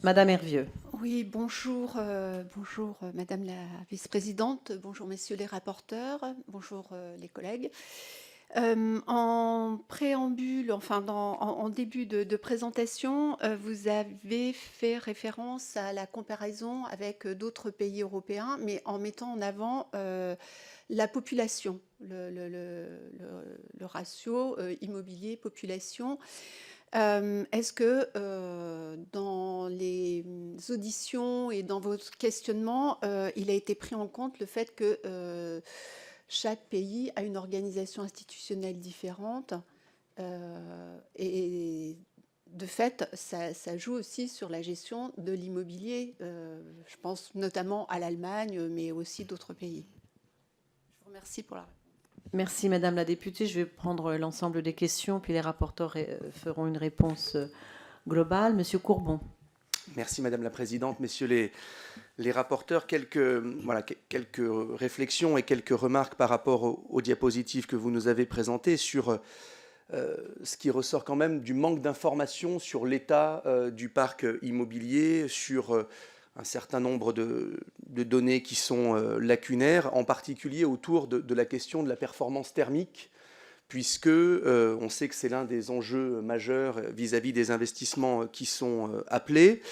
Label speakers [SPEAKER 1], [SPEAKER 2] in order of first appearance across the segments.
[SPEAKER 1] Madame Hervieux.
[SPEAKER 2] Oui, bonjour, bonjour Madame la vice-présidente, bonjour messieurs les rapporteurs, bonjour les collègues. En préambule, enfin en début de présentation, vous avez fait référence à la comparaison avec d'autres pays européens, mais en mettant en avant la population, le ratio immobilier-population. Est-ce que, dans les auditions et dans votre questionnement, il a été pris en compte le fait que, chaque pays a une organisation institutionnelle différente, et de fait, ça joue aussi sur la gestion de l'immobilier, je pense notamment à l'Allemagne, mais aussi d'autres pays? Je vous remercie pour la réponse.
[SPEAKER 1] Merci Madame la députée. Je vais prendre l'ensemble des questions, puis les rapporteurs feront une réponse globale. Monsieur Courbon.
[SPEAKER 3] Merci Madame la Présidente, messieurs les rapporteurs. Quelques réflexions et quelques remarques par rapport aux diapositives que vous nous avez présentées sur ce qui ressort quand même du manque d'informations sur l'état du parc immobilier, sur un certain nombre de données qui sont lacunaires, en particulier autour de la question de la performance thermique, puisque on sait que c'est l'un des enjeux majeurs vis-à-vis des investissements qui sont appelés.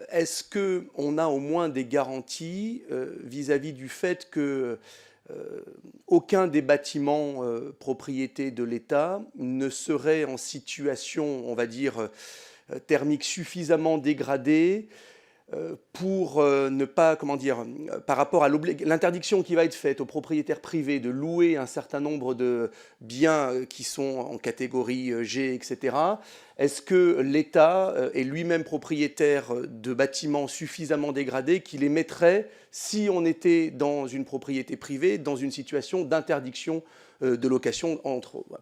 [SPEAKER 3] Est-ce qu'on a au moins des garanties vis-à-vis du fait que aucun des bâtiments propriété de l'État ne serait en situation, on va dire, thermique suffisamment dégradée pour ne pas, comment dire, par rapport à l'interdiction qui va être faite aux propriétaires privés de louer un certain nombre de biens qui sont en catégorie G, etc. Est-ce que l'État est lui-même propriétaire de bâtiments suffisamment dégradés qui les mettrait, si on était dans une propriété privée, dans une situation d'interdiction de location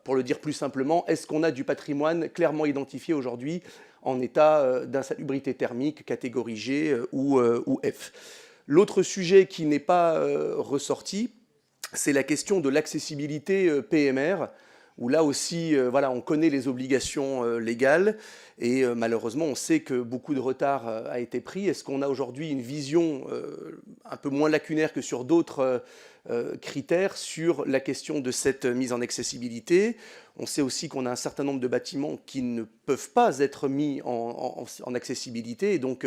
[SPEAKER 3] pour le dire plus simplement, est-ce qu'on a du patrimoine clairement identifié aujourd'hui en état d'insalubrité thermique, catégorie G ou F. L'autre sujet qui n'est pas ressorti, c'est la question de l'accessibilité PMR, où là aussi, voilà, on connaît les obligations légales, et malheureusement, on sait que beaucoup de retard a été pris. Est-ce qu'on a aujourd'hui une vision un peu moins lacunaire que sur d'autres critères sur la question de cette mise en accessibilité? On sait aussi qu'on a un certain nombre de bâtiments qui ne peuvent pas être mis en accessibilité. Et donc,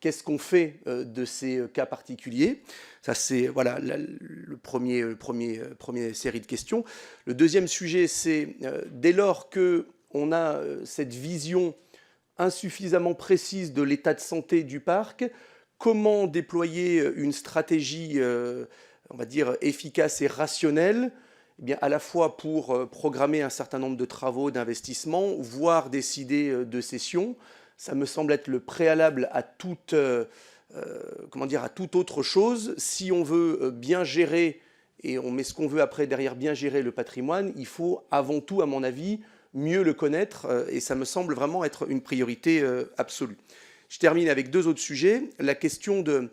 [SPEAKER 3] qu'est-ce qu'on fait de ces cas particuliers? Ça, c'est voilà, le première série de questions. Le deuxième sujet, c'est dès lors qu'on a cette vision insuffisamment précise de l'état de santé du parc, comment déployer une stratégie on va dire, efficace et rationnelle, eh bien, à la fois pour programmer un certain nombre de travaux, d'investissements, voire décider de cession. Ça me semble être le préalable à comment dire, à toute autre chose. Si on veut bien gérer, et on met ce qu'on veut après derrière bien gérer le patrimoine, il faut avant tout, à mon avis, mieux le connaître, et ça me semble vraiment être une priorité absolue. Je termine avec deux autres sujets. La question de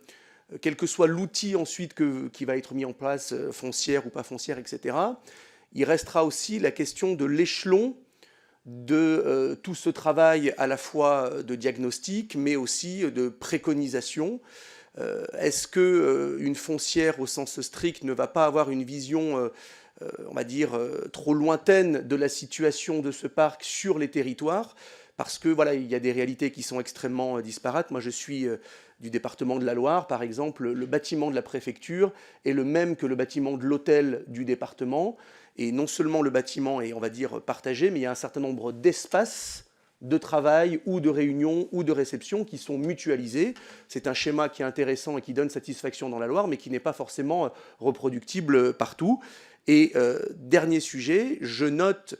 [SPEAKER 3] quel que soit l'outil ensuite qui va être mis en place, foncière ou pas foncière, etc., il restera aussi la question de l'échelon de tout ce travail à la fois de diagnostic, mais aussi de préconisation. Est-ce qu'une foncière au sens strict ne va pas avoir une vision, on va dire, trop lointaine de la situation de ce parc sur les territoires? Parce que voilà, il y a des réalités qui sont extrêmement disparates. Moi, je suis du département de la Loire, par exemple. Le bâtiment de la préfecture est le même que le bâtiment de l'hôtel du département. Et non seulement le bâtiment est, on va dire, partagé, mais il y a un certain nombre d'espaces de travail ou de réunion ou de réception qui sont mutualisés. C'est un schéma qui est intéressant et qui donne satisfaction dans la Loire, mais qui n'est pas forcément reproductible partout. Et dernier sujet, je note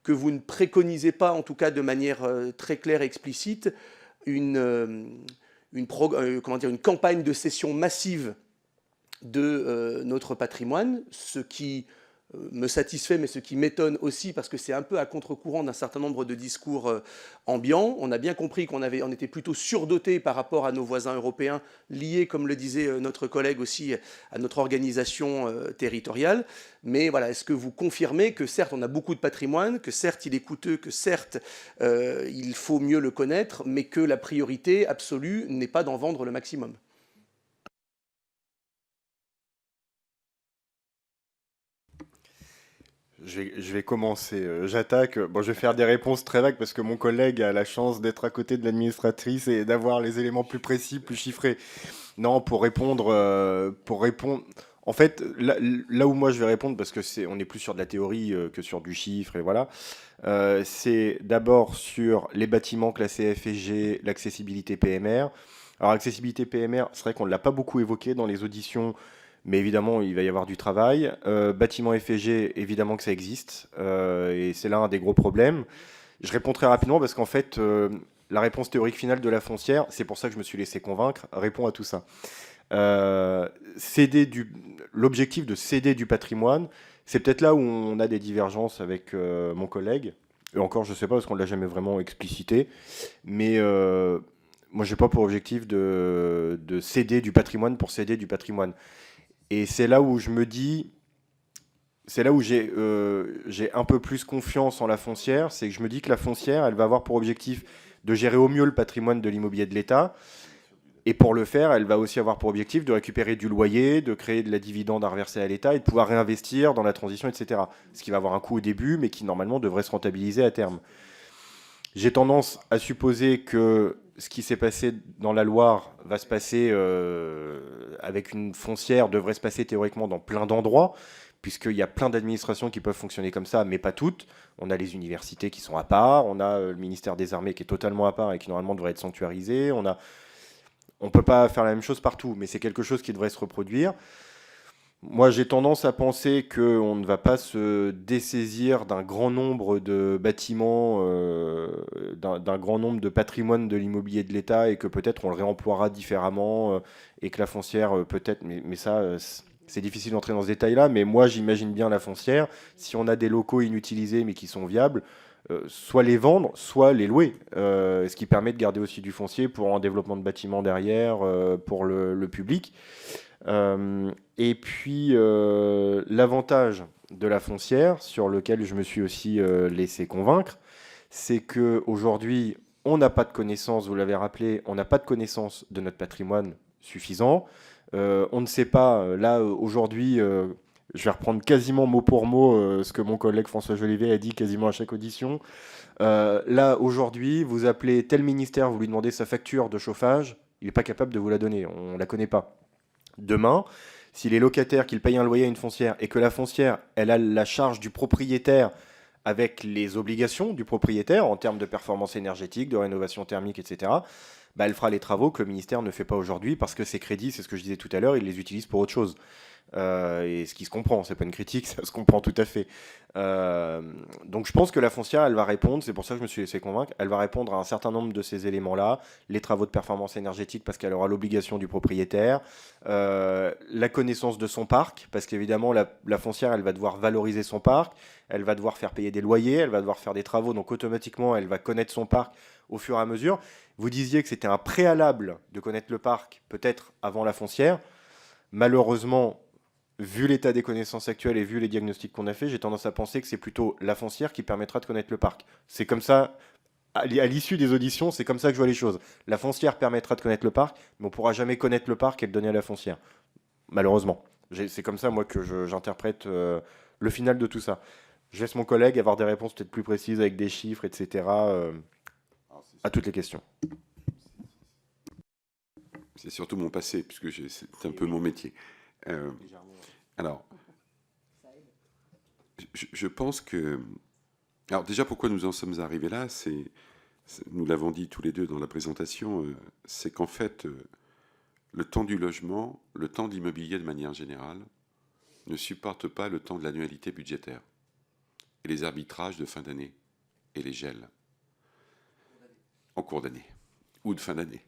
[SPEAKER 3] que vous ne préconisez pas, en tout cas de manière très claire et explicite, une campagne de cession massive de notre patrimoine, ce qui me satisfait, mais ce qui m'étonne aussi, parce que c'est un peu à contre-courant d'un certain nombre de discours ambiants. On a bien compris qu'on était plutôt surdoté par rapport à nos voisins européens, liés, comme le disait notre collègue aussi, à notre organisation territoriale. Mais voilà, est-ce que vous confirmez que certes, on a beaucoup de patrimoine, que certes, il est coûteux, que certes, il faut mieux le connaître, mais que la priorité absolue n'est pas d'en vendre le maximum?
[SPEAKER 4] Je vais commencer. J'attaque. Bon, je vais faire des réponses très vagues parce que mon collègue a la chance d'être à côté de l'administratrice et d'avoir les éléments plus précis, plus chiffrés. Non, pour répondre. En fait, là où moi je vais répondre, parce que on est plus sur de la théorie que sur du chiffre, et voilà. C'est d'abord sur les bâtiments classés F et G, l'accessibilité PMR. Alors, accessibilité PMR, c'est vrai qu'on ne l'a pas beaucoup évoqué dans les auditions. Mais évidemment, il va y avoir du travail. Bâtiment FG, évidemment que ça existe. Et c'est là un des gros problèmes. Je réponds très rapidement parce qu'en fait, la réponse théorique finale de la foncière, c'est pour ça que je me suis laissé convaincre, répond à tout ça. L'objectif de céder du patrimoine, c'est peut-être là où on a des divergences avec mon collègue. Et encore, je ne sais pas parce qu'on ne l'a jamais vraiment explicité. Mais moi, je n'ai pas pour objectif de céder du patrimoine pour céder du patrimoine. Et c'est là où je me dis, c'est là où j'ai un peu plus confiance en la foncière, c'est que je me dis que la foncière, elle va avoir pour objectif de gérer au mieux le patrimoine de l'immobilier de l'État. Et pour le faire, elle va aussi avoir pour objectif de récupérer du loyer, de créer de la dividende à reverser à l'État et de pouvoir réinvestir dans la transition, etc. Ce qui va avoir un coût au début, mais qui normalement devrait se rentabiliser à terme. J'ai tendance à supposer que ce qui s'est passé dans la Loire va se passer avec une foncière, devrait se passer théoriquement dans plein d'endroits, puisqu'il y a plein d'administrations qui peuvent fonctionner comme ça, mais pas toutes. On a les universités qui sont à part, on a le ministère des Armées qui est totalement à part et qui normalement devrait être sanctuarisé. On ne peut pas faire la même chose partout, mais c'est quelque chose qui devrait se reproduire. Moi, j'ai tendance à penser qu'on ne va pas se dessaisir d'un grand nombre de bâtiments, d'un grand nombre de patrimoine de l'immobilier de l'État et que peut-être on le réemploiera différemment et que la foncière, peut-être, mais ça, c'est difficile d'entrer dans ce détail-là, mais moi, j'imagine bien la foncière, si on a des locaux inutilisés mais qui sont viables, soit les vendre, soit les louer, ce qui permet de garder aussi du foncier pour un développement de bâtiments derrière, pour le public. Et puis, l'avantage de la foncière, sur lequel je me suis aussi laissé convaincre, c'est qu'aujourd'hui, on n'a pas de connaissance, vous l'avez rappelé, on n'a pas de connaissance de notre patrimoine suffisant. On ne sait pas, là, aujourd'hui, je vais reprendre quasiment mot pour mot ce que mon collègue François Jolivet a dit quasiment à chaque audition. Là, aujourd'hui, vous appelez tel ministère, vous lui demandez sa facture de chauffage, il n'est pas capable de vous la donner, on ne la connaît pas. Demain, si les locataires qu'ils payent un loyer à une foncière et que la foncière, elle a la charge du propriétaire avec les obligations du propriétaire en termes de performance énergétique, de rénovation thermique, etc., bah, elle fera les travaux que le ministère ne fait pas aujourd'hui parce que ces crédits, c'est ce que je disais tout à l'heure, il les utilise pour autre chose. Et ce qui se comprend, c'est pas une critique, ça se comprend tout à fait. Donc je pense que la foncière, elle va répondre, c'est pour ça que je me suis laissé convaincre, elle va répondre à un certain nombre de ces éléments-là, les travaux de performance énergétique parce qu'elle aura l'obligation du propriétaire, la connaissance de son parc, parce qu'évidemment la foncière, elle va devoir valoriser son parc, elle va devoir faire payer des loyers, elle va devoir faire des travaux, donc automatiquement, elle va connaître son parc au fur et à mesure. Vous disiez que c'était un préalable de connaître le parc, peut-être avant la foncière. Malheureusement, vu l'état des connaissances actuelles et vu les diagnostics qu'on a fait, j'ai tendance à penser que c'est plutôt la foncière qui permettra de connaître le parc. C'est comme ça, à l'issue des auditions, c'est comme ça que je vois les choses. La foncière permettra de connaître le parc, mais on ne pourra jamais connaître le parc et le donner à la foncière. Malheureusement. C'est comme ça, moi, que j'interprète le final de tout ça. Je laisse mon collègue avoir des réponses peut-être plus précises avec des chiffres, etc. À toutes les questions.
[SPEAKER 5] C'est surtout mon passé, puisque c'est un peu mon métier. Alors, je pense que... Alors déjà, pourquoi nous en sommes arrivés là, nous l'avons dit tous les deux dans la présentation, c'est qu'en fait, le temps du logement, le temps de l'immobilier de manière générale, ne supporte pas le temps de l'annualité budgétaire et les arbitrages de fin d'année et les gels en cours d'année ou de fin d'année.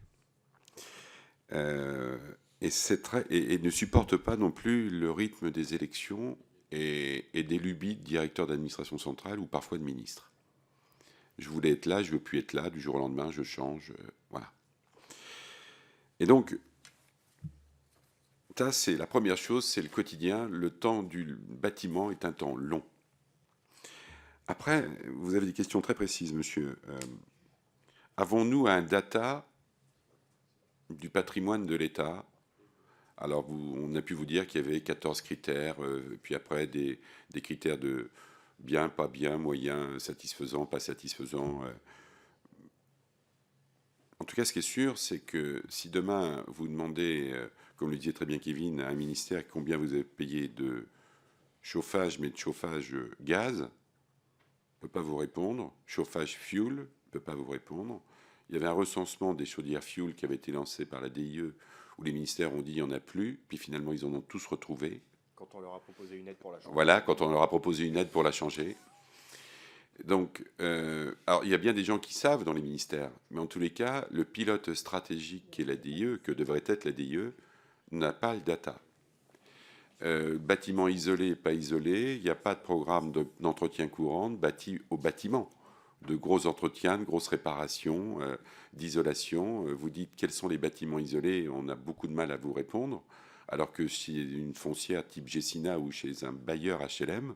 [SPEAKER 5] Et ne supporte pas non plus le rythme des élections et des lubies de directeur d'administration centrale ou parfois de ministre. Je voulais être là, je ne veux plus être là, du jour au lendemain, je change, voilà. Et donc, ça, c'est la première chose, c'est le quotidien. Le temps du bâtiment est un temps long. Après, vous avez des questions très précises, monsieur. Avons-nous un data du patrimoine de l'État? Alors, on a pu vous dire qu'il y avait 14 critères, puis après des critères de bien, pas bien, moyen, satisfaisant, pas satisfaisant. En tout cas, ce qui est sûr, c'est que si demain vous demandez, comme le disait très bien Kevin, à un ministère combien vous avez payé de chauffage, mais de chauffage gaz, ne peut pas vous répondre. Chauffage fuel, ne peut pas vous répondre. Il y avait un recensement des chaudières fuel qui avait été lancé par la DIE, où les ministères ont dit il n'y en a plus, puis finalement ils en ont tous retrouvé.
[SPEAKER 4] Quand on leur a proposé une aide pour la changer.
[SPEAKER 5] Voilà, quand on leur a proposé une aide pour la changer. Donc, alors il y a bien des gens qui savent dans les ministères, mais en tous les cas, le pilote stratégique qui est la DIE, que devrait être la DIE, n'a pas le data. Bâtiment isolé, pas isolé, il n'y a pas de programme d'entretien courant bâti au bâtiment, de gros entretiens, de grosses réparations, d'isolation. Vous dites quels sont les bâtiments isolés, on a beaucoup de mal à vous répondre, alors que chez une foncière type Gessina ou chez un bailleur HLM,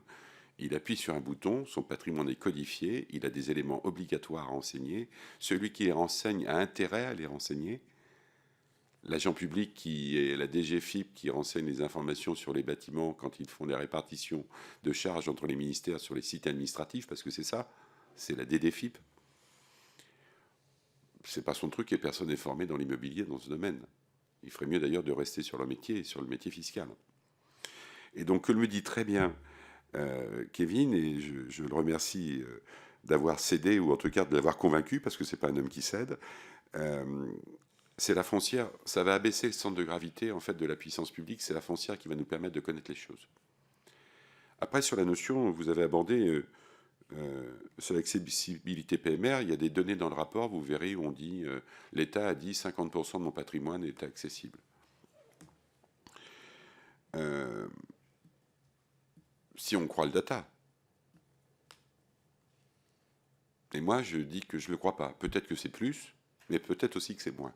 [SPEAKER 5] il appuie sur un bouton, son patrimoine est codifié, il a des éléments obligatoires à renseigner. Celui qui les renseigne a intérêt à les renseigner. L'agent public qui est la DGFiP qui renseigne les informations sur les bâtiments quand ils font les répartitions de charges entre les ministères sur les sites administratifs, parce que c'est ça, c'est la DDFiP. C'est pas son truc et personne n'est formé dans l'immobilier dans ce domaine. Il ferait mieux d'ailleurs de rester sur le métier fiscal. Et donc, comme le dit très bien Kevin, et je le remercie d'avoir cédé, ou en tout cas de l'avoir convaincu, parce que c'est pas un homme qui cède, c'est la foncière, ça va abaisser le centre de gravité en fait de la puissance publique, c'est la foncière qui va nous permettre de connaître les choses. Après, sur la notion, vous avez abordé sur l'accessibilité PMR, il y a des données dans le rapport, vous verrez où on dit l'État a dit 50% de mon patrimoine est accessible. Si on croit le data. Et moi, je dis que je ne le crois pas. Peut-être que c'est plus, mais peut-être aussi que c'est moins.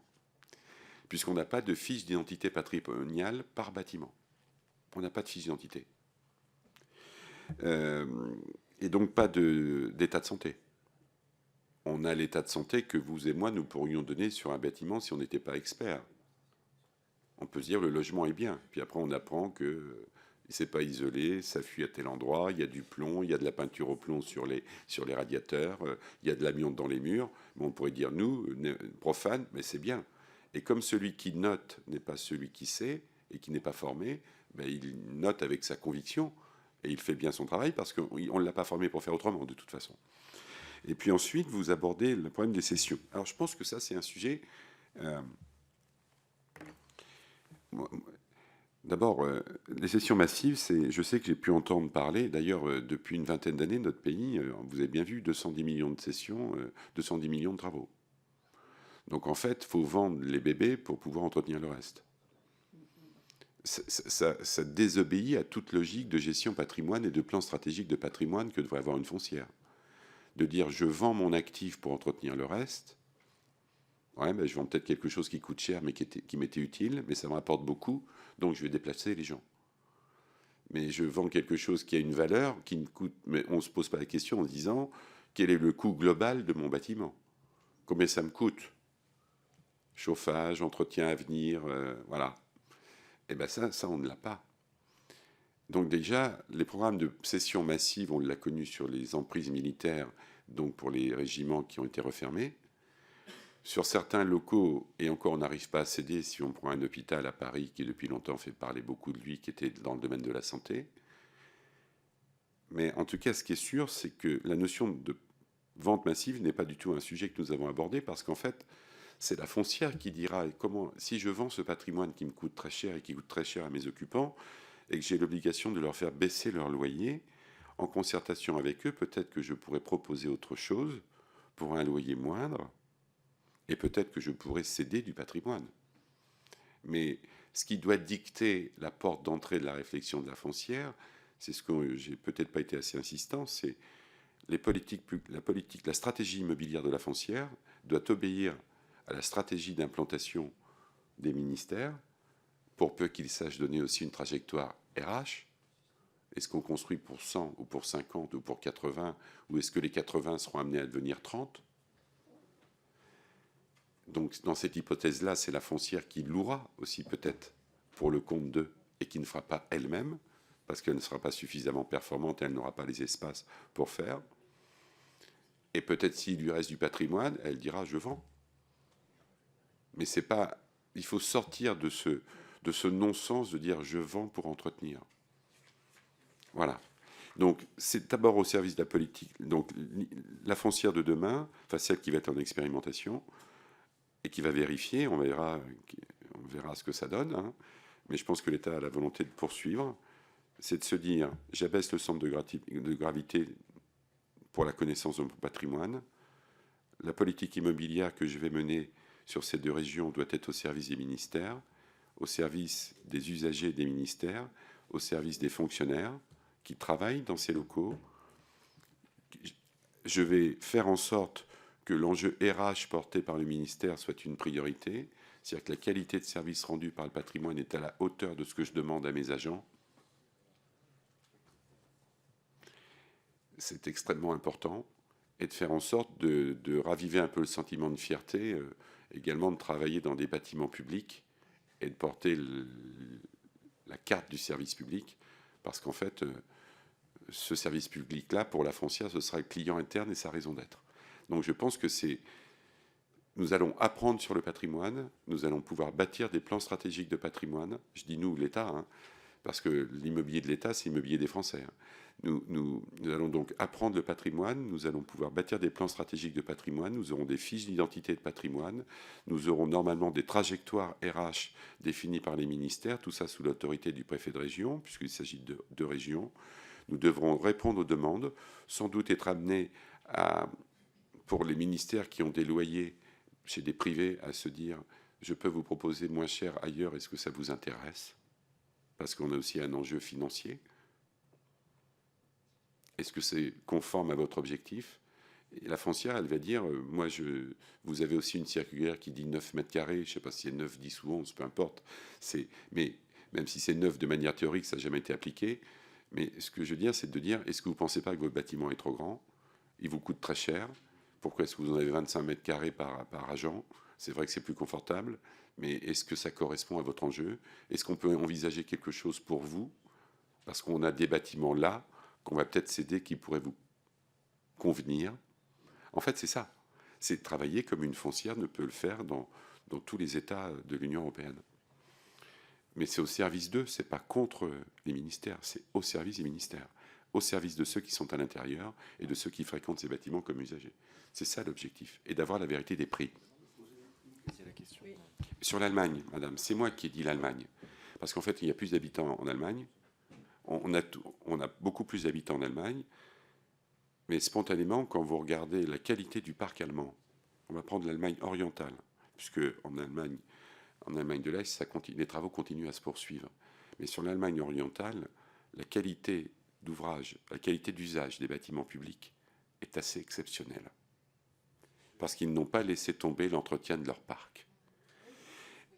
[SPEAKER 5] Puisqu'on n'a pas de fiche d'identité patrimoniale par bâtiment. On n'a pas de fiche d'identité. Et donc pas d'état de santé. On a l'état de santé que vous et moi, nous pourrions donner sur un bâtiment si on n'était pas expert. On peut se dire le logement est bien. Puis après, on apprend que c'est pas isolé, ça fuit à tel endroit, il y a du plomb, il y a de la peinture au plomb sur les radiateurs, il y a de l'amiante dans les murs. Mais on pourrait dire, nous, profanes, mais c'est bien. Et comme celui qui note n'est pas celui qui sait et qui n'est pas formé, ben il note avec sa conviction et il fait bien son travail parce qu'on ne l'a pas formé pour faire autrement de toute façon. Et puis ensuite, vous abordez le problème des cessions. Alors je pense que ça, c'est un sujet... D'abord, les cessions massives, je sais que j'ai pu entendre parler, d'ailleurs, depuis une vingtaine d'années, notre pays, vous avez bien vu, 210 millions de cessions, 210 millions de travaux. Donc en fait, il faut vendre les bébés pour pouvoir entretenir le reste. Ça désobéit à toute logique de gestion patrimoine et de plan stratégique de patrimoine que devrait avoir une foncière. De dire, je vends mon actif pour entretenir le reste. Ouais, ben, je vends peut-être quelque chose qui coûte cher, mais qui m'était utile, mais ça me rapporte beaucoup, donc je vais déplacer les gens. Mais je vends quelque chose qui a une valeur, qui me coûte, mais on ne se pose pas la question en se disant quel est le coût global de mon bâtiment. Combien ça me coûte? Chauffage, entretien à venir, voilà. Et bien ça, on ne l'a pas. Donc déjà, les programmes de cession massive, on l'a connu sur les emprises militaires, donc pour les régiments qui ont été refermés. Sur certains locaux, et encore on n'arrive pas à céder si on prend un hôpital à Paris qui depuis longtemps fait parler beaucoup de lui, qui était dans le domaine de la santé. Mais en tout cas, ce qui est sûr, c'est que la notion de vente massive n'est pas du tout un sujet que nous avons abordé, parce qu'en fait, c'est la foncière qui dira comment, si je vends ce patrimoine qui me coûte très cher et qui coûte très cher à mes occupants, et que j'ai l'obligation de leur faire baisser leur loyer, en concertation avec eux, peut-être que je pourrais proposer autre chose pour un loyer moindre, et peut-être que je pourrais céder du patrimoine. Mais ce qui doit dicter la porte d'entrée de la réflexion de la foncière, c'est ce que j'ai peut-être pas été assez insistant, c'est la stratégie immobilière de la foncière doit obéir à la stratégie d'implantation des ministères, pour peu qu'ils sachent donner aussi une trajectoire RH. Est-ce qu'on construit pour 100 ou pour 50 ou pour 80, ou est-ce que les 80 seront amenés à devenir 30? Donc dans cette hypothèse-là, c'est la foncière qui louera aussi peut-être pour le compte d'eux et qui ne fera pas elle-même, parce qu'elle ne sera pas suffisamment performante et elle n'aura pas les espaces pour faire. Et peut-être s'il lui reste du patrimoine, elle dira « je vends ». Mais c'est pas... Il faut sortir de ce non-sens de dire « je vends pour entretenir ». Voilà. Donc c'est d'abord au service de la politique. Donc la foncière de demain, enfin celle qui va être en expérimentation et qui va vérifier, on verra ce que ça donne, hein. Mais je pense que l'État a la volonté de poursuivre, c'est de se dire « j'abaisse le centre de gravité pour la connaissance de mon patrimoine. La politique immobilière que je vais mener sur ces deux régions doit être au service des ministères, au service des usagers des ministères, au service des fonctionnaires qui travaillent dans ces locaux. Je vais faire en sorte que l'enjeu RH porté par le ministère soit une priorité, c'est-à-dire que la qualité de service rendu par le patrimoine est à la hauteur de ce que je demande à mes agents. C'est extrêmement important, et de faire en sorte de raviver un peu le sentiment de fierté, également de travailler dans des bâtiments publics et de porter la carte du service public, parce qu'en fait, ce service public-là, pour la foncière, ce sera le client interne et sa raison d'être. Donc je pense que nous allons apprendre sur le patrimoine, nous allons pouvoir bâtir des plans stratégiques de patrimoine, je dis nous, l'État, hein, parce que l'immobilier de l'État, c'est l'immobilier des Français, hein. Nous allons donc apprendre le patrimoine, nous allons pouvoir bâtir des plans stratégiques de patrimoine, nous aurons des fiches d'identité de patrimoine, nous aurons normalement des trajectoires RH définies par les ministères, tout ça sous l'autorité du préfet de région, puisqu'il s'agit de régions. Nous devrons répondre aux demandes, sans doute être amenés pour les ministères qui ont des loyers chez des privés, à se dire « je peux vous proposer moins cher ailleurs, est-ce que ça vous intéresse ?» Parce qu'on a aussi un enjeu financier. Est-ce que c'est conforme à votre objectif? Et la foncière, elle va dire, vous avez aussi une circulaire qui dit 9 mètres carrés, je ne sais pas si c'est 9, 10 ou 11, peu importe. Mais même si c'est 9 de manière théorique, ça n'a jamais été appliqué. Mais ce que je veux dire, c'est de dire, est-ce que vous ne pensez pas que votre bâtiment est trop grand? Il vous coûte très cher. Pourquoi est-ce que vous en avez 25 mètres carrés par agent? C'est vrai que c'est plus confortable, mais est-ce que ça correspond à votre enjeu? Est-ce qu'on peut envisager quelque chose pour vous? Parce qu'on a des bâtiments là, qu'on va peut-être céder, qui pourraient vous convenir. En fait, c'est ça. C'est de travailler comme une foncière ne peut le faire dans tous les États de l'Union européenne. Mais c'est au service d'eux, c'est pas contre les ministères, c'est au service des ministères, au service de ceux qui sont à l'intérieur et de ceux qui fréquentent ces bâtiments comme usagers. C'est ça l'objectif, et d'avoir la vérité des prix. Oui. Sur l'Allemagne, madame, c'est moi qui ai dit l'Allemagne, parce qu'en fait, il y a plus d'habitants en Allemagne. On a beaucoup plus d'habitants en Allemagne, mais spontanément, quand vous regardez la qualité du parc allemand, on va prendre l'Allemagne orientale, puisque en Allemagne de l'Est, les travaux continuent à se poursuivre. Mais sur l'Allemagne orientale, la qualité d'ouvrage, la qualité d'usage des bâtiments publics est assez exceptionnelle, parce qu'ils n'ont pas laissé tomber l'entretien de leur parc.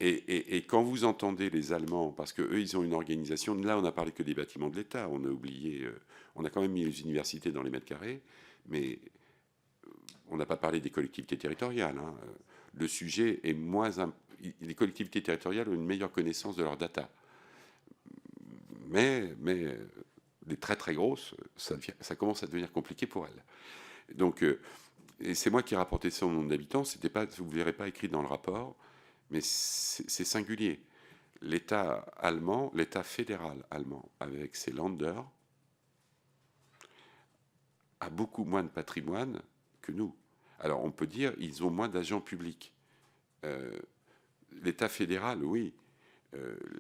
[SPEAKER 5] Et quand vous entendez les Allemands, parce qu'eux, ils ont une organisation, là, on n'a parlé que des bâtiments de l'État, on a oublié, on a quand même mis les universités dans les mètres carrés, mais on n'a pas parlé des collectivités territoriales, hein. Le sujet est moins... Les collectivités territoriales ont une meilleure connaissance de leurs data. Mais les très très grosses, ça commence à devenir compliqué pour elles. Donc, et c'est moi qui ai rapporté ça au nombre d'habitants, vous ne verrez pas écrit dans le rapport, mais c'est singulier. L'État allemand, l'État fédéral allemand, avec ses Länder, a beaucoup moins de patrimoine que nous. Alors on peut dire ils ont moins d'agents publics. L'État fédéral, oui.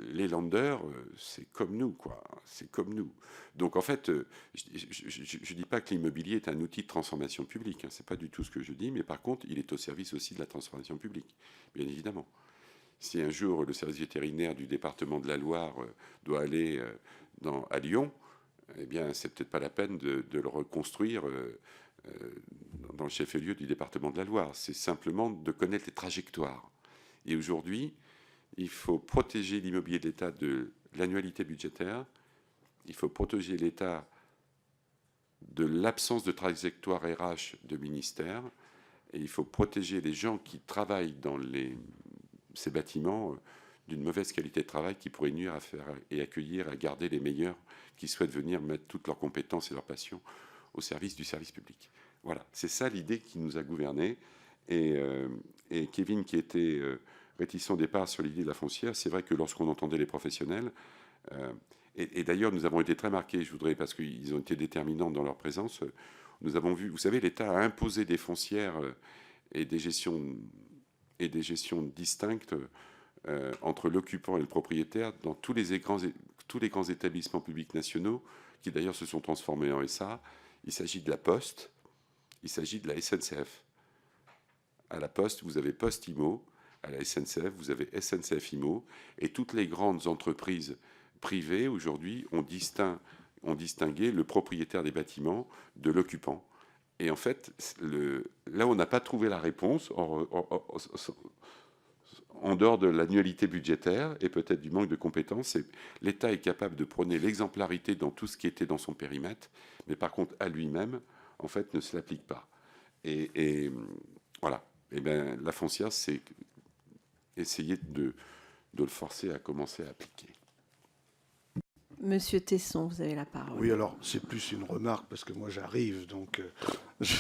[SPEAKER 5] Les Länder, c'est comme nous, quoi. C'est comme nous. Donc en fait, je ne dis pas que l'immobilier est un outil de transformation publique, hein. C'est pas du tout ce que je dis, mais par contre, il est au service aussi de la transformation publique, bien évidemment. Si un jour le service vétérinaire du département de la Loire doit aller à Lyon, eh bien, c'est peut-être pas la peine de le reconstruire dans le chef-lieu du département de la Loire. C'est simplement de connaître les trajectoires. Et aujourd'hui, il faut protéger l'immobilier de l'État de l'annualité budgétaire. Il faut protéger l'État de l'absence de trajectoire RH de ministère. Et il faut protéger les gens qui travaillent dans ces bâtiments d'une mauvaise qualité de travail qui pourrait nuire à faire et accueillir, à garder les meilleurs qui souhaitent venir mettre toutes leurs compétences et leurs passions au service du service public. Voilà, c'est ça l'idée qui nous a gouvernés. Et Kevin, qui était réticent au départ sur l'idée de la foncière, c'est vrai que lorsqu'on entendait les professionnels, et d'ailleurs nous avons été très marqués, je voudrais, parce qu'ils ont été déterminants dans leur présence, nous avons vu, vous savez, l'État a imposé des foncières et des gestions distinctes entre l'occupant et le propriétaire dans tous les grands établissements publics nationaux, qui d'ailleurs se sont transformés en SA. Il s'agit de la Poste, il s'agit de la SNCF. À la Poste, vous avez Poste Immo, à la SNCF, vous avez SNCF Immo, et toutes les grandes entreprises privées, aujourd'hui, ont distingué le propriétaire des bâtiments de l'occupant. Et en fait, là où on n'a pas trouvé la réponse, en dehors de l'annualité budgétaire et peut-être du manque de compétences, l'État est capable de prôner l'exemplarité dans tout ce qui était dans son périmètre, mais par contre, à lui-même, en fait, ne se l'applique pas. Et voilà. Et bien, la foncière, c'est essayer de le forcer à commencer à appliquer.
[SPEAKER 1] Monsieur Tesson, vous avez la parole.
[SPEAKER 6] Oui, alors c'est plus une remarque parce que moi j'arrive, donc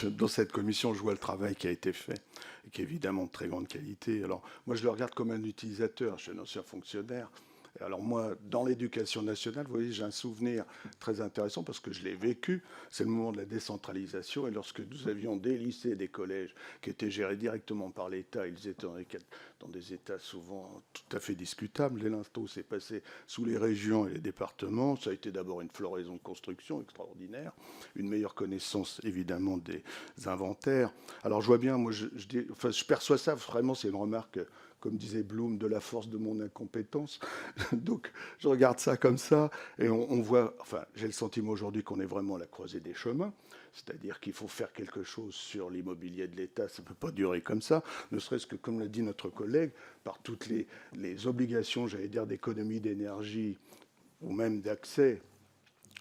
[SPEAKER 6] dans cette commission je vois le travail qui a été fait et qui est évidemment de très grande qualité. Alors moi je le regarde comme un utilisateur, je suis un ancien fonctionnaire. Et alors moi, dans l'éducation nationale, vous voyez, j'ai un souvenir très intéressant parce que je l'ai vécu. C'est le moment de la décentralisation et lorsque nous avions des lycées, des collèges qui étaient gérés directement par l'État, ils étaient dans des états souvent tout à fait discutables. Dès l'instant où c'est passé sous les régions et les départements, ça a été d'abord une floraison de construction extraordinaire, une meilleure connaissance évidemment des inventaires. Alors je vois bien, moi je perçois ça vraiment, c'est une remarque, comme disait Bloom, de la force de mon incompétence. Donc, je regarde ça comme ça, et on voit, enfin, j'ai le sentiment aujourd'hui qu'on est vraiment à la croisée des chemins, c'est-à-dire qu'il faut faire quelque chose sur l'immobilier de l'État, ça ne peut pas durer comme ça, ne serait-ce que, comme l'a dit notre collègue, par toutes les obligations, j'allais dire, d'économie d'énergie, ou même d'accès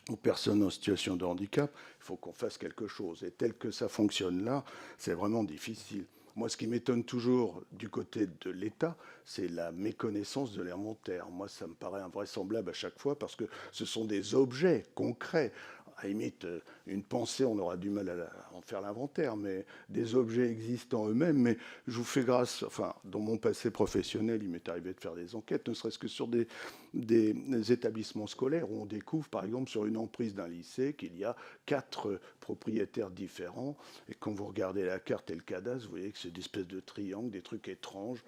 [SPEAKER 6] aux personnes en situation de handicap, il faut qu'on fasse quelque chose. Et tel que ça fonctionne là, c'est vraiment difficile. Moi, ce qui m'étonne toujours du côté de l'État, c'est la méconnaissance de l'inventaire. Moi, ça me paraît invraisemblable à chaque fois parce que ce sont des objets concrets. À la limite, une pensée, on aura du mal à en faire l'inventaire, mais des objets existants eux-mêmes. Mais je vous fais grâce, enfin, dans mon passé professionnel, il m'est arrivé de faire des enquêtes, ne serait-ce que sur des établissements scolaires où on découvre, par exemple, sur une emprise d'un lycée, qu'il y a 4 propriétaires différents. Et quand vous regardez la carte et le cadastre, vous voyez que c'est des espèces de triangles, des trucs étranges.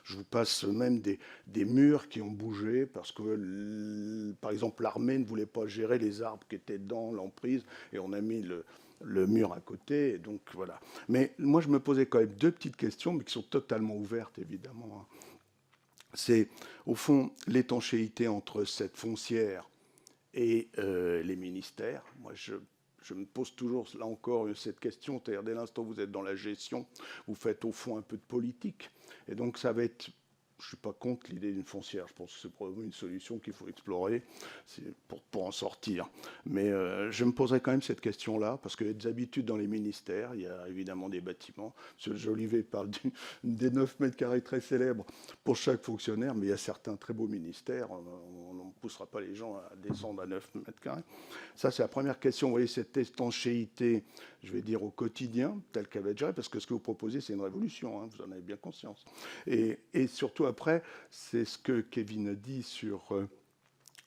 [SPEAKER 6] Je vous passe même des murs qui ont bougé parce que, par exemple, l'armée ne voulait pas gérer les arbres qui étaient dans l'emprise et on a mis le mur à côté. Et donc, voilà. Mais moi, je me posais quand même 2 petites questions, mais qui sont totalement ouvertes, évidemment. C'est, au fond, l'étanchéité entre cette foncière et les ministères. Moi, je me pose toujours, là encore, cette question. C'est-à-dire, dès l'instant où vous êtes dans la gestion, vous faites au fond un peu de politique. Et donc, ça va être... Je ne suis pas contre l'idée d'une foncière. Je pense que c'est probablement une solution qu'il faut explorer pour en sortir. Mais je me poserai quand même cette question-là, parce qu'il y a des habitudes dans les ministères. Il y a évidemment des bâtiments. M. Jolivet parle des 9 mètres carrés très célèbres pour chaque fonctionnaire, mais il y a certains très beaux ministères. On ne poussera pas les gens à descendre à 9 mètres carrés. Ça, c'est la première question. Vous voyez, cette étanchéité, je vais dire, au quotidien, telle qu'elle va être gérée, parce que ce que vous proposez, c'est une révolution, hein, vous en avez bien conscience. Et surtout, après, c'est ce que Kevin a dit sur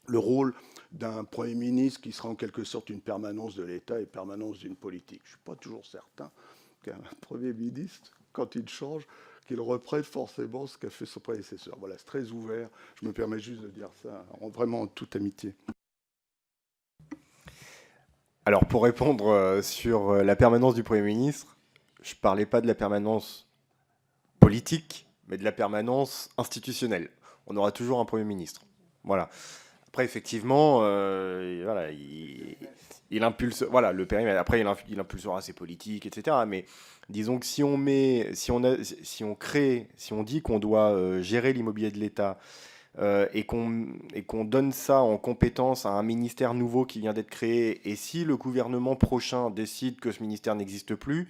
[SPEAKER 6] le rôle d'un Premier ministre qui sera en quelque sorte une permanence de l'État et permanence d'une politique. Je ne suis pas toujours certain qu'un Premier ministre, quand il change, qu'il reprenne forcément ce qu'a fait son prédécesseur. Voilà, c'est très ouvert. Je me permets juste de dire ça, vraiment en toute amitié.
[SPEAKER 4] Alors, pour répondre sur la permanence du Premier ministre, je ne parlais pas de la permanence politique, mais de la permanence institutionnelle. On aura toujours un Premier ministre. Voilà. Après, effectivement, voilà, il impulse, voilà, le périmètre. Après, il impulsera ses politiques, etc. Mais disons que si on dit qu'on doit gérer l'immobilier de l'État et qu'on donne ça en compétence à un ministère nouveau qui vient d'être créé, et si le gouvernement prochain décide que ce ministère n'existe plus,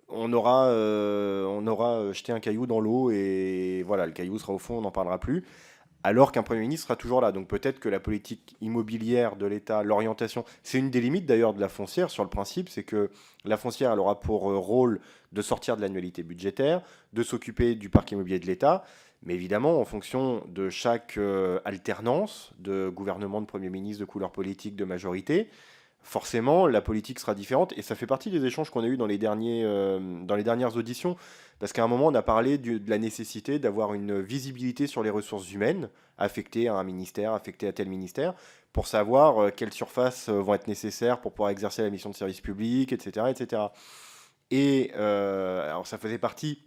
[SPEAKER 4] on aura jeté un caillou dans l'eau et voilà, le caillou sera au fond, on n'en parlera plus. Alors qu'un Premier ministre sera toujours là. Donc peut-être que la politique immobilière de l'État, l'orientation, c'est une des limites d'ailleurs de la foncière sur le principe, c'est que la foncière, elle aura pour rôle de sortir de l'annualité budgétaire, de s'occuper du parc immobilier de l'État, mais évidemment en fonction de chaque alternance de gouvernement, de Premier ministre, de couleur politique, de majorité, forcément la politique sera différente. Et ça fait partie des échanges qu'on a eus dans les dernières auditions. Parce qu'à un moment, on a parlé de la nécessité d'avoir une visibilité sur les ressources humaines affectées à un ministère, affectées à tel ministère, pour savoir quelles surfaces vont être nécessaires pour pouvoir exercer la mission de service public, etc. etc. Et alors ça faisait partie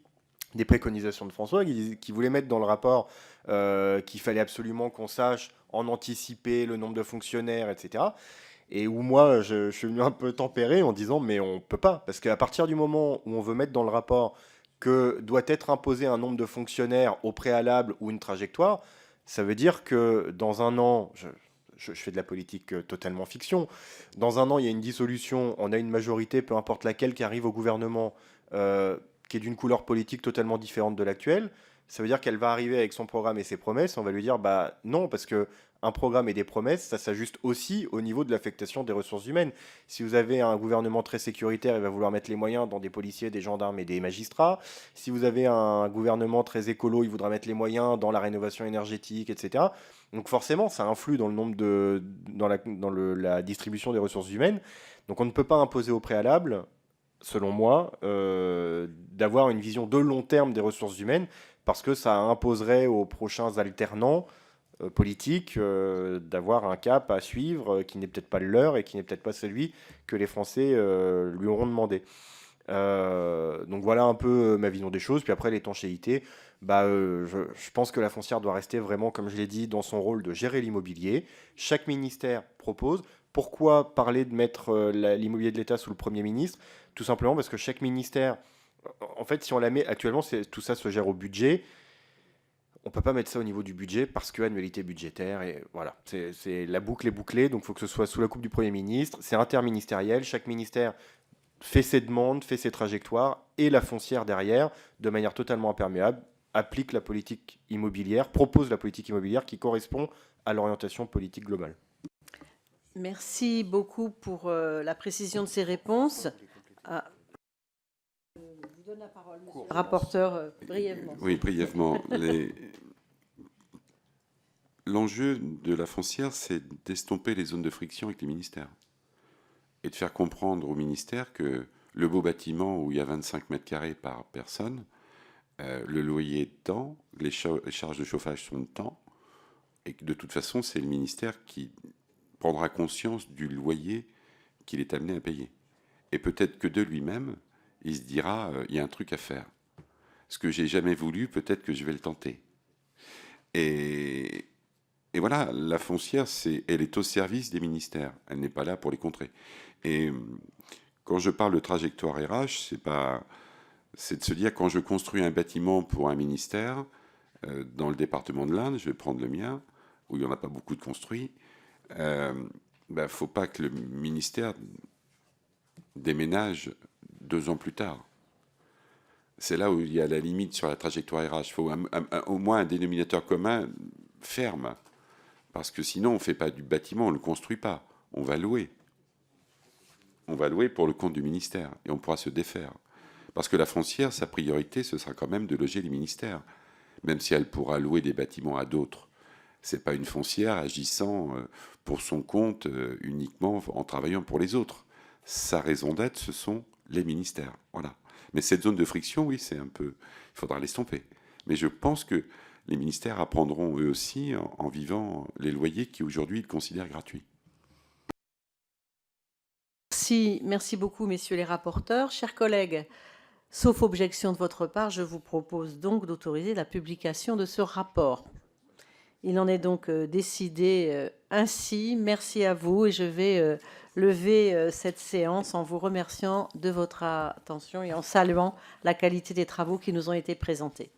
[SPEAKER 4] des préconisations de François, qui voulait mettre dans le rapport qu'il fallait absolument qu'on sache en anticiper le nombre de fonctionnaires, etc. Et où moi, je suis venu un peu tempérer en disant, mais on ne peut pas. Parce qu'à partir du moment où on veut mettre dans le rapport que doit être imposé un nombre de fonctionnaires au préalable ou une trajectoire, ça veut dire que dans un an, je fais de la politique totalement fiction, dans un an, il y a une dissolution, on a une majorité, peu importe laquelle, qui arrive au gouvernement, qui est d'une couleur politique totalement différente de l'actuelle. Ça veut dire qu'elle va arriver avec son programme et ses promesses, on va lui dire, bah non, parce que un programme et des promesses, ça s'ajuste aussi au niveau de l'affectation des ressources humaines. Si vous avez un gouvernement très sécuritaire, il va vouloir mettre les moyens dans des policiers, des gendarmes et des magistrats. Si vous avez un gouvernement très écolo, il voudra mettre les moyens dans la rénovation énergétique, etc. Donc forcément, ça influe dans le nombre dans la distribution des ressources humaines. Donc on ne peut pas imposer au préalable, selon moi, d'avoir une vision de long terme des ressources humaines, parce que ça imposerait aux prochains alternants politique d'avoir un cap à suivre qui n'est peut-être pas le leur et qui n'est peut-être pas celui que les Français lui auront demandé. Donc voilà un peu ma vision des choses. Puis après, l'étanchéité, je pense que la foncière doit rester vraiment, comme je l'ai dit, dans son rôle de gérer l'immobilier. Chaque ministère propose. Pourquoi parler de mettre l'immobilier de l'État sous le Premier ministre? Tout simplement parce que chaque ministère, en fait, si on la met actuellement, tout ça se gère au budget. On ne peut pas mettre ça au niveau du budget parce que annualité budgétaire, et voilà, c'est la boucle est bouclée, donc il faut que ce soit sous la coupe du Premier ministre. C'est interministériel, chaque ministère fait ses demandes, fait ses trajectoires, et la foncière derrière, de manière totalement imperméable, applique la politique immobilière, propose la politique immobilière qui correspond à l'orientation politique globale.
[SPEAKER 1] Merci beaucoup pour la précision de ces réponses. Je vous donne la parole, monsieur le rapporteur, brièvement.
[SPEAKER 5] Oui, brièvement. L'enjeu de la foncière, c'est d'estomper les zones de friction avec les ministères et de faire comprendre aux ministères que le beau bâtiment où il y a 25 mètres carrés par personne, le loyer est de temps, les charges de chauffage sont de temps, et que de toute façon, c'est le ministère qui prendra conscience du loyer qu'il est amené à payer. Et peut-être que de lui-même, il se dira, il y a un truc à faire. Ce que j'ai jamais voulu, peut-être que je vais le tenter. Et voilà, la foncière, elle est au service des ministères. Elle n'est pas là pour les contrer. Et quand je parle de trajectoire RH, c'est de se dire, quand je construis un bâtiment pour un ministère, dans le département de l'Indre, je vais prendre le mien, où il n'y en a pas beaucoup de construits, faut pas que le ministère déménage 2 ans plus tard. C'est là où il y a la limite sur la trajectoire RH. Il faut au moins un dénominateur commun ferme. Parce que sinon, on ne fait pas du bâtiment, on ne le construit pas. On va louer. On va louer pour le compte du ministère. Et on pourra se défaire. Parce que la foncière, sa priorité, ce sera quand même de loger les ministères. Même si elle pourra louer des bâtiments à d'autres. Ce n'est pas une foncière agissant pour son compte uniquement en travaillant pour les autres. Sa raison d'être, ce sont les ministères. Voilà. Mais cette zone de friction, oui, c'est un peu... Il faudra l'estomper. Mais je pense que les ministères apprendront eux aussi en vivant les loyers qui aujourd'hui ils considèrent gratuits.
[SPEAKER 1] Merci beaucoup, messieurs les rapporteurs. Chers collègues, sauf objection de votre part, je vous propose donc d'autoriser la publication de ce rapport. Il en est donc décidé ainsi. Merci à vous et je vais lever cette séance en vous remerciant de votre attention et en saluant la qualité des travaux qui nous ont été présentés.